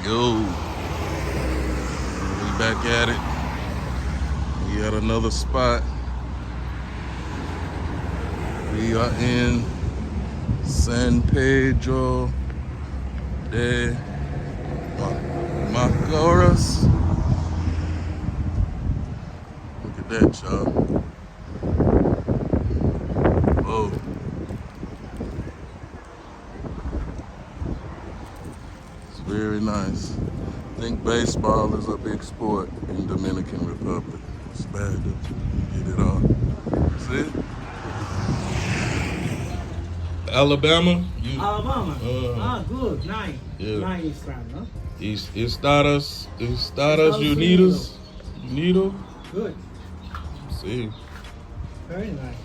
Yo, we back at it. We at another spot. We are in San Pedro de Macoris. Look at that, y'all. Whoa. It's very nice. I think baseball is a big sport in Dominican Republic. It's bad to get it all. See? Alabama? Alabama. Good. Nice. Yeah. Nice time, no? Estados Unidos. Unido? Good. See. Very nice.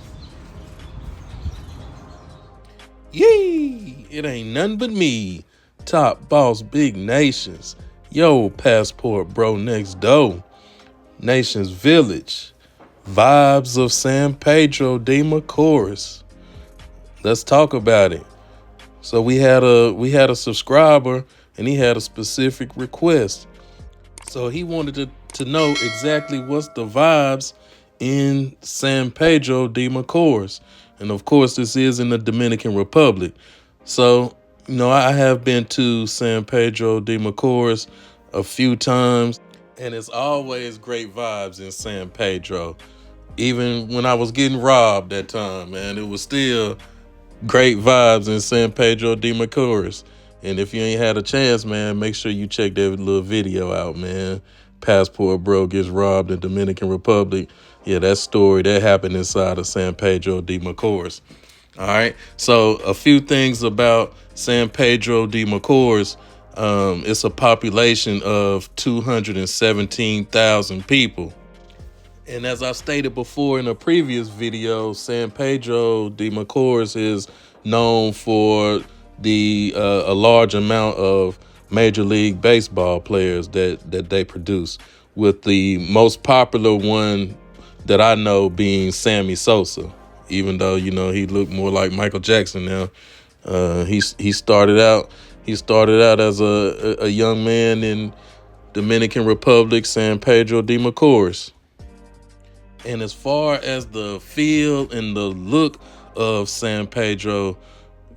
Yee! It ain't nothing but me. Top boss, big Nationz. Yo, passport bro next door. Nationz Village. Vybez of San Pedro de Macoris. Let's talk about it. So we had a subscriber and he had a specific request. So he wanted to know exactly what's the vibes in San Pedro de Macoris. And of course, this is in the Dominican Republic. So, I have been to San Pedro de Macoris a few times, and it's always great vibes in San Pedro. Even when I was getting robbed that time, man, it was still great vibes in San Pedro de Macoris. And if you ain't had a chance, man, make sure you check that little video out, man. Passport bro gets robbed in Dominican Republic. Yeah, that story that happened inside of San Pedro de Macoris. All right. So a few things about San Pedro de Macoris. It's a population of 217,000 people. And as I stated before in a previous video, San Pedro de Macoris is known for a large amount of Major League Baseball players that they produce, with the most popular one that I know being Sammy Sosa. Even though, he looked more like Michael Jackson now. He started out as a young man in Dominican Republic, San Pedro de Macoris. And as far as the feel and the look of San Pedro,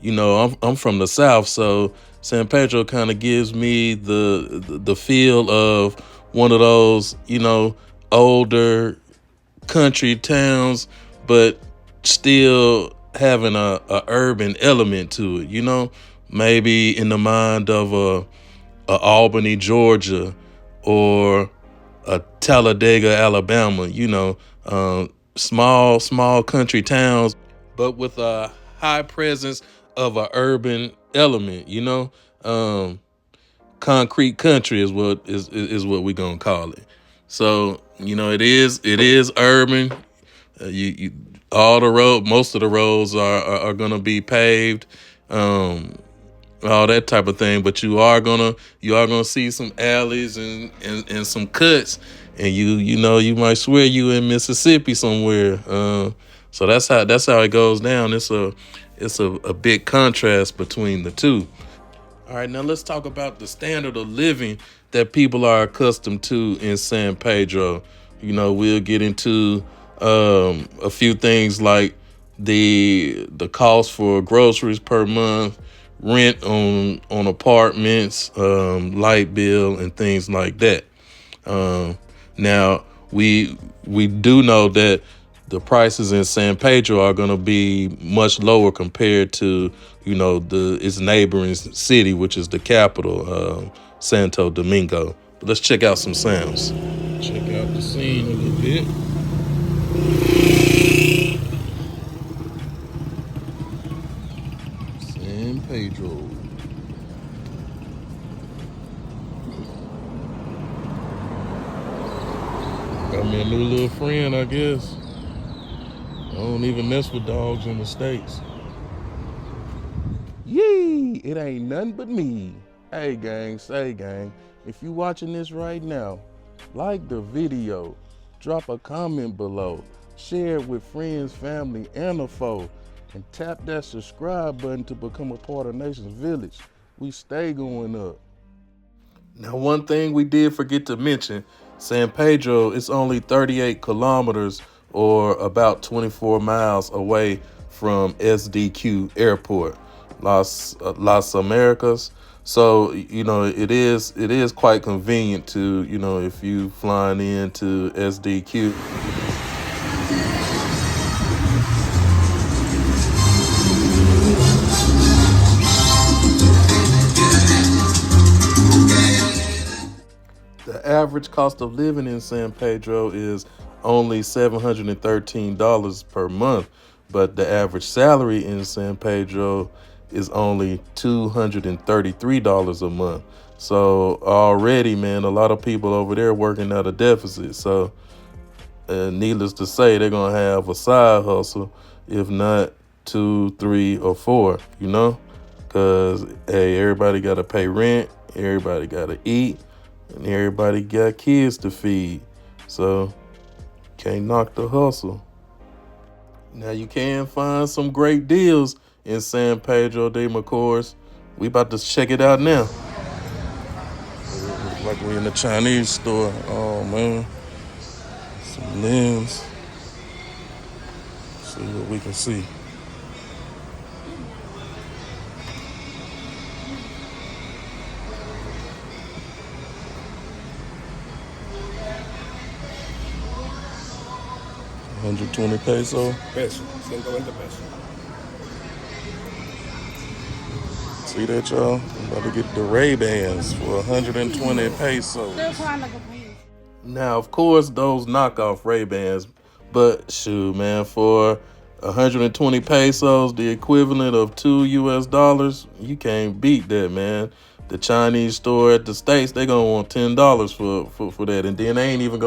I'm from the South, so San Pedro kind of gives me the feel of one of those, older country towns, but still having a urban element to it, maybe in the mind of a Albany, Georgia, or a Talladega, Alabama, small country towns, but with a high presence of an urban element, concrete country is what we're gonna call it. So, it is urban. Most of the roads are gonna be paved, all that type of thing. But you are gonna see some alleys and some cuts, and you might swear you in Mississippi somewhere. So that's how it goes down. It's a big contrast between the two. All right, now let's talk about the standard of living that people are accustomed to in San Pedro. We'll get into a few things like the cost for groceries per month, rent on apartments, light bill, and things like that. Now we do know that the prices in San Pedro are going to be much lower compared to its neighboring city, which is the capital, Santo Domingo. But let's check out some sounds. Check out the scene a little bit. San Pedro. Got me a new little friend, I guess. I don't even mess with dogs in the States. Yee! It ain't nothing but me. Hey gang, if you watching this right now, like the video, drop a comment below, share it with friends, family, and a foe, and tap that subscribe button to become a part of Nationz Village. We stay going up. Now, one thing we did forget to mention, San Pedro is only 38 kilometers or about 24 miles away from SDQ Airport, Las Americas. So, it is quite convenient to, if you flying into SDQ. The average cost of living in San Pedro is only $713 per month, but the average salary in San Pedro is only $233 a month. So already, man, a lot of people over there working at a deficit. So needless to say, they're going to have a side hustle, if not two, three, or four, because, hey, everybody got to pay rent, everybody got to eat, and everybody got kids to feed. So can't knock the hustle. Now you can find some great deals in San Pedro de Macoris. We about to check it out now. Looks like we're in the Chinese store. Oh man. Some lens. See what we can see. $120 peso. Peso, 120 pesos. See that, y'all? I'm about to get the Ray-Bans for 120 pesos. Now, of course, those knockoff Ray-Bans, but shoot, man, for 120 pesos, the equivalent of $2, you can't beat that, man. The Chinese store at the States, they gonna want $10 for that, and then they ain't even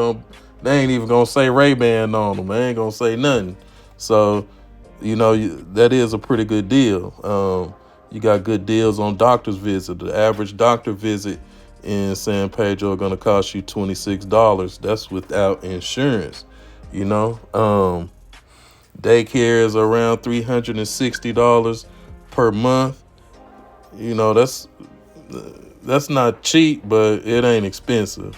gonna say Ray-Ban on them. They ain't gonna say nothing. So, that is a pretty good deal. You got good deals on doctor's visit. The average doctor visit in San Pedro are going to cost you $26. That's without insurance. Daycare is around $360 per month. That's not cheap, but it ain't expensive.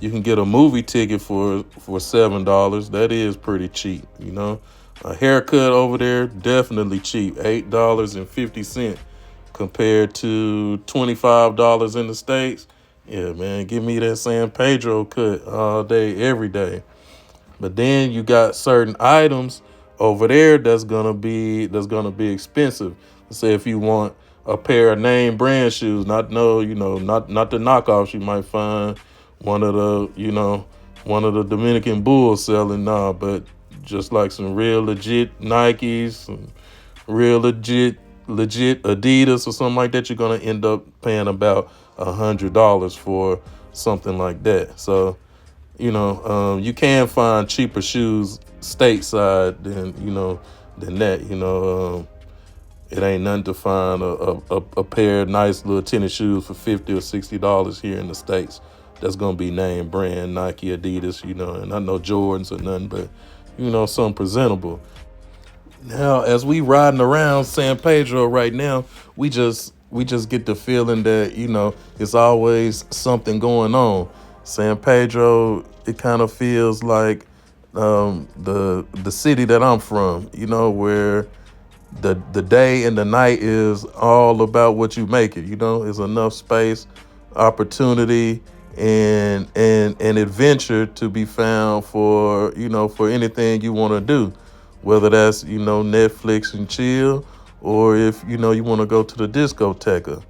You can get a movie ticket for $7. That is pretty cheap. A haircut over there, definitely cheap. $8.50 compared to $25 in the States. Yeah, man, give me that San Pedro cut all day, every day. But then you got certain items over there that's gonna be expensive. Let's say if you want a pair of name brand shoes, not the knockoffs you might find one of the Dominican Bulls selling now, but just like some real legit Nikes, some real legit Adidas or something like that, you're gonna end up paying about $100 for something like that. So, you can find cheaper shoes stateside than that. It ain't nothing to find a pair of nice little tennis shoes for $50 or $60 here in the States. That's gonna be name brand, Nike, Adidas, and not no Jordans or nothing, but something presentable. Now, as we riding around San Pedro right now, we just get the feeling that it's always something going on. San Pedro, it kind of feels like the city that I'm from. Where the day and the night is all about what you make it. It's enough space, opportunity, and adventure to be found for anything you want to do, whether that's Netflix and chill, or if you want to go to the discoteca.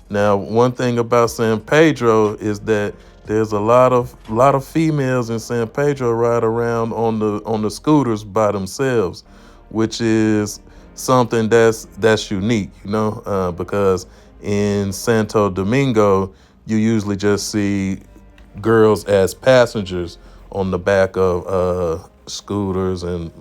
Now, one thing about San Pedro is that there's a lot of females in San Pedro ride around on the scooters by themselves, which is something that's unique, because in Santo Domingo, you usually just see girls as passengers on the back of scooters and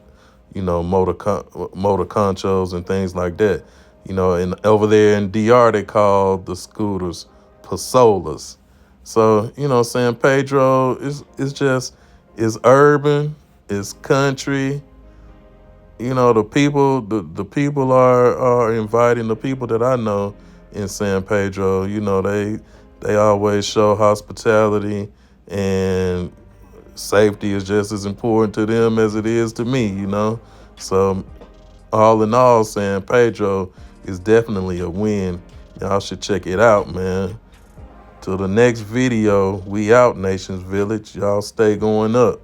motor conchos and things like that. And over there in DR, they call the scooters pasolas. So San Pedro is urban, it's country. The people are inviting. The people that I know in San Pedro, They always show hospitality, and safety is just as important to them as it is to me, you know? So all in all, San Pedro is definitely a win. Y'all should check it out, man. Till the next video, we out, Nationz Village. Y'all stay going up.